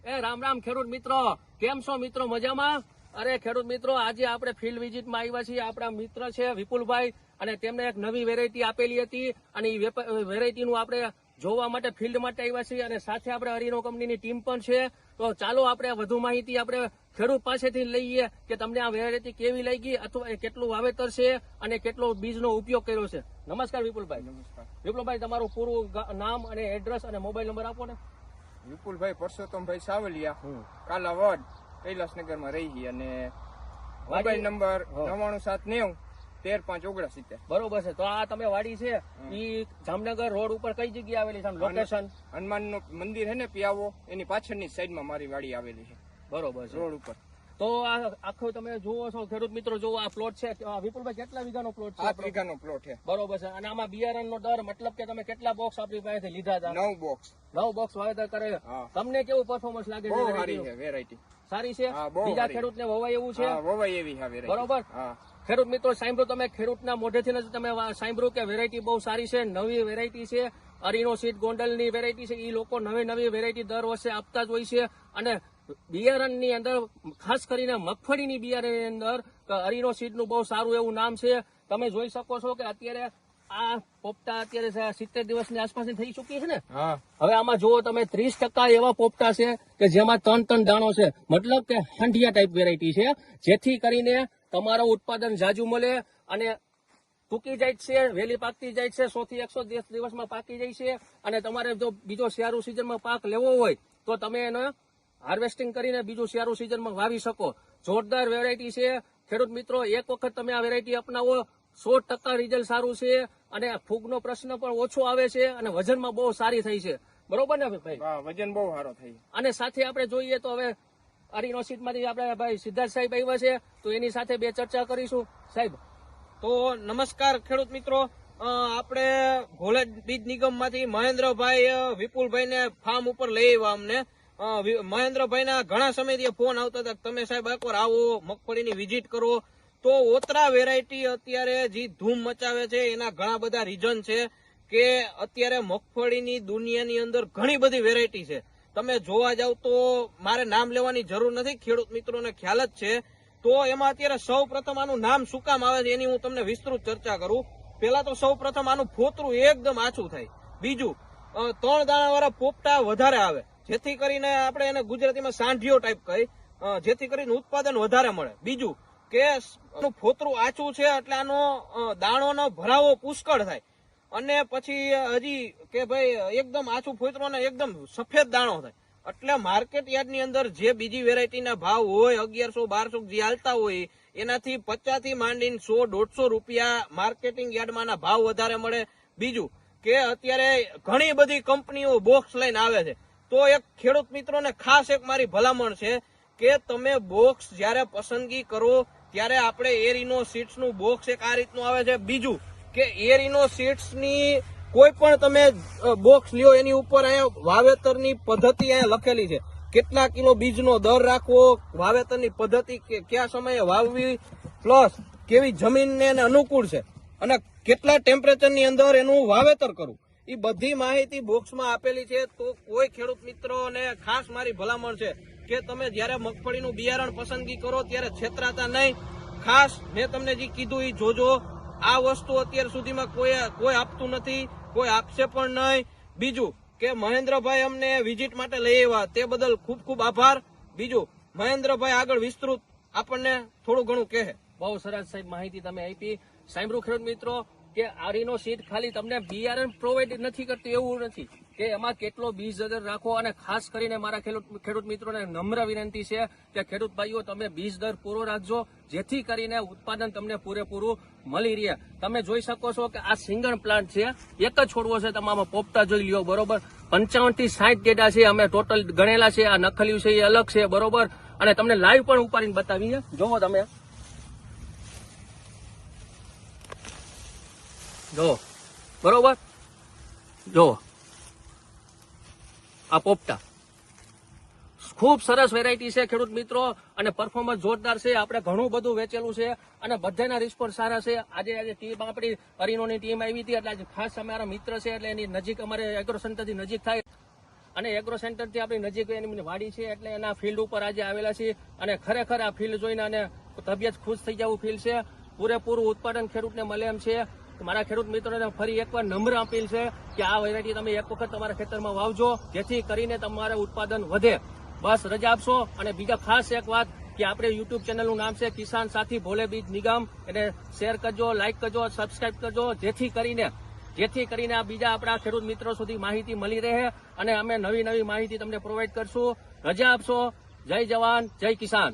એ રામ રામ ખેડૂત મિત્રો, કેમ છો મિત્રો? મજામાં? અરે ખેડૂત મિત્રો, આજે આપણે ફિલ્ડ વિઝિટમાં આવ્યા છીએ. આપણા મિત્ર છે વિપુલભાઈ, અને તેમને એક નવી વેરાયટી આપેલી હતી, અને એ વેરાયટીનું આપણે જોવા માટે ફિલ્ડ માટે આવ્યા છીએ, અને સાથે આપણે અરીનો કંપનીની ટીમ પણ છે. તો ચાલો આપણે વધુ માહિતી આપણે ખેડૂત પાસેથી લઈએ કે તમને આ વેરાયટી કેવી લાગી, અથવા કેટલું વાવેતર છે અને કેટલો બીજનો ઉપયોગ કર્યો છે. નમસ્કાર વિપુલભાઈ. નમસ્કાર વિપુલભાઈ, તમારું પૂરું નામ અને એડ્રેસ અને મોબાઈલ નંબર આપો ને. વિપુલભાઈ પરસોત્તમભાઈ સાવલિયા, કાલાવડ, કૈલાસનગરમાં રહી, અને મોબાઈલ નંબર 9790135979. બરોબર છે. તો આ તમે વાડી છે ઈ જામનગર રોડ ઉપર કઈ જગ્યાએ આવેલી છે? લોકેશન હનુમાન નું મંદિર છે ને પિયાવો, એની પાછળની સાઈડમાં મારી વાડી આવેલી છે. બરોબર છે, રોડ ઉપર. તો આ આખો તમે જુઓ છો ખેડૂત મિત્રો, જુઓ આ પ્લોટ છે. વિપુલભાઈ, કેટલા વીઘાનો પ્લોટ છે? 8 વીઘાનો પ્લોટ છે. બરોબર છે. અને આમાં બિયારણનો દર, મતલબ કે તમે કેટલા બોક્સ આપણી પાસેથી લીધા હતા? 9 બોક્સ. 9 બોક્સ વાવેતર કરે. તમને કેવું પરફોર્મન્સ લાગે છે? બહુ સારી છે વેરાયટી. સારી છે. બીજા ખેડૂતને વવાય એવું છે? વવાય એવી છે વેરાયટી. બરોબર. ખેડૂત મિત્રો, સાંભળ્યું તમે, ખેડૂતના મોઢેથી જ તમે સાંભળ્યું કે વેરાયટી બહુ સારી છે, નવી વેરાયટી છે. અરીનો સીડ ગોંડલની વેરાયટી છે. એ લોકો નવી વેરાયટી દર વર્ષે આપતા જ હોય છે. અને બિયારણની અંદર, ખાસ કરીને મગફળીની બિયારણની અંદર અરીનો સીડનું બહુ સારું એવું નામ છે. તમે જોઈ શકો છો કે અત્યારે આ પોપટા અત્યારે 70 દિવસની આસપાસની થઈ ચૂકી છે ને. હવે આમાં જુઓ તમે, 30% એવા પોપટા છે કે જેમાં 3 દાણો છે. મતલબ કે હાંડિયા ટાઈપ વેરાયટી છે, જેથી કરીને તમારું ઉત્પાદન જાજુ મળે અને ટૂંકી જાય છે, વહેલી પાકતી જાય છે. 100 થી 110 દિવસમાં પાકી જાય છે. અને તમારે જો બીજો શિયાળુ સિઝનમાં પાક લેવો હોય તો તમે એને હાર્વેસ્ટિંગ કરીને બીજું શિયાળુ સિઝનમાં વાવી શકો. જોરદાર વેરાયટી છે ખેડૂત મિત્રો. એક વખત તમે આ વેરાયટી અપનાવો, 100% રિઝલ્ટ સારું છે. અને ફૂગનો પ્રશ્ન પણ ઓછો આવે છે, અને વજનમાં બહુ સારી થઈ છે. બરોબર ને ભાઈ? વજન બહુ સારો થઈ. અને સાથે આપણે જોઈએ તો હવે અરીનો સીડમાંથી આપણે ભાઈ સિદ્ધાર્થ સાહેબ આવ્યા છે, તો એની સાથે બે ચર્ચા કરીશું. સાહેબ, તો નમસ્કાર ખેડૂત મિત્રો. આપણે ઘોલેજ બીજ નિગમમાંથી મહેન્દ્રભાઈ વિપુલભાઈને ફાર્મ ઉપર લઈ આવ્યા. અમને મહેન્દ્રભાઈના ઘણા સમયથી ફોન આવતા હતા, તમે સાહેબ એકવાર આવો, મગફળીની વિઝિટ કરો. તો ઓતરા વેરાયટી અત્યારે જે ધૂમ મચાવે છે, એના ઘણા બધા રીઝન છે કે અત્યારે મગફળીની દુનિયાની અંદર ઘણી બધી વેરાયટી છે. તમે જોવા જાવ તો મારે નામ લેવાની જરૂર નથી, ખેડૂત મિત્રોને ખ્યાલ જ છે. તો એમાં અત્યારે સૌ પ્રથમ આનું નામ શું કામ આવે છે એની હું તમને વિસ્તૃત ચર્ચા કરું. પેલા તો સૌ પ્રથમ આનું ફોતરું એકદમ આછું થાય. બીજું, 3 દાણાવાળા પોપટા વધારે આવે, જેથી કરીને આપણે એને ગુજરાતીમાં સાંઢિયો ટાઈપ કહી, જેથી કરીને ઉત્પાદન વધારે મળે. બીજું કે ફોતરું આછું છે એટલે આનો દાણોનો ભરાવો પુષ્કળ થાય. અને પછી હજી કે ભાઈ એકદમ આછું ફોતરું ને એકદમ સફેદ દાણો થાય. એટલે માર્કેટ યાર્ડની અંદર જે બીજી વેરાયટીના ભાવ હોય 1100-1200 જે હાલતા હોય, એનાથી 50 થી માંડીને 100-150 રૂપિયા માર્કેટિંગ યાર્ડમાં ભાવ વધારે મળે. બીજું કે અત્યારે ઘણી બધી કંપનીઓ બોક્સ લઈને આવે છે. તો એક ખેડૂત મિત્રોને ખાસ એક મારી ભલામણ છે કે તમે બોક્સ જયારે પસંદગી કરો ત્યારે આપણે એરિનો સીડ્સનું બોક્સ એક આ રીતનું આવે છે. બીજું કે એરિનો સીડ્સની કોઈ પણ તમે બોક્સ લ્યો, એની ઉપર અહીંયા વાવેતરની પદ્ધતિ અહીંયા લખેલી છે. કેટલા કિલો બીજનો દર રાખવો, વાવેતરની પદ્ધતિ કયા સમયે વાવવી, પ્લસ કેવી જમીનને એને અનુકૂળ છે, અને કેટલા ટેમ્પરેચરની અંદર એનું વાવેતર કરવું, એ બધી માહિતી બોક્સમાં આપેલી છે. તો કોઈ ખેડૂત મિત્રોને ખાસ મારી ભલામણ છે કે તમે જયારે મગફળીનું બિયારણ પસંદગી કરો ત્યારે છેતરાતા નહીં. ખાસ મેં તમને જે કીધું એ જોજો. આ વસ્તુ અત્યાર સુધીમાં કોઈ આપતું નથી, કોઈ આપશે પણ નહીં. બીજું કે મહેન્દ્રભાઈ અમને વિઝિટ માટે લઈ આવ્યા, તે બદલ ખૂબ ખૂબ આભાર. બીજું, મહેન્દ્રભાઈ આગળ વિસ્તૃત આપણને થોડું ઘણું કહે. બહુ સરસ સાહેબ માહિતી તમે આપી. સાંભળ્યું ખેડૂત મિત્રો કે આરીનો સીડ ખાલી તમને બિયારણ પ્રોવાઈડ નથી કરતું એવું નથી, કે એમાં કેટલો બીજ દર રાખો. અને ખાસ કરીને મારા ખેડૂત મિત્રોને નમ્ર વિનંતી છે કે ખેડૂત ભાઈઓ, તમે બીજ દર પૂરો રાખજો, જેથી કરીને ઉત્પાદન તમને પૂરેપૂરું મળી રહે. તમે જોઈ શકો છો કે આ સિંગલ પ્લાન્ટ છે, એક જ છોડવો છે. તમામ પોપટા જોઈ લ્યો, બરોબર. 55 થી 60 ડેટા છે, અમે ટોટલ ગણેલા છે. આ નખલ્યું છે એ અલગ છે, બરોબર. અને તમને લાઈવ પણ ઉપાડીને બતાવીએ, જોવો તમે, જો બરોબર. જો આ પોપટા ખૂબ સરસ વેરાયટી છે ખેડૂત મિત્રો, અને પરફોર્મન્સ જોરદાર છે. આપણે ઘણું બધું વેચેલું છે, અને બધાના રિસ્પોન્સ સારા છે. આજે ટીમ આપણી અરીનોની ટીમ આવી હતી, એટલે આજે ખાસ અમારા મિત્ર છે, એટલે એની નજીક અમારે એગ્રો સેન્ટરથી નજીક થાય. અને એગ્રો સેન્ટરથી આપણી નજીક એની વાડી છે એટલે એના ફિલ્ડ ઉપર આજે આવેલા છીએ અને ખરેખર આ ફિલ્ડ જોઈને અને તબિયત ખુશ થઈ જવું ફિલ્ડ છે. પૂરેપૂરું ઉત્પાદન ખેડૂતને મળે એમ છે. મારા ખેડૂત મિત્રોને ફરી એકવાર નમ્ર અપીલ છે કે આ વેરાયટી તમે એક વખત તમારા ખેતરમાં વાવજો, જેથી કરીને તમારે ઉત્પાદન વધે. બસ રજા આપશો. અને બીજા ખાસ એક વાત કે આપણે યુટ્યુબ ચેનલનું નામ છે કિસાન સાથી ભોલે બીજ નિગમ, એને શેર કરજો, લાઇક કરજો, સબસ્ક્રાઇબ કરજો, જેથી કરીને આ બીજા આપણા ખેડૂત મિત્રો સુધી માહિતી મળી રહે અને અમે નવી માહિતી તમને પ્રોવાઈડ કરશું. રજા આપશો. જય જવાન, જય કિસાન.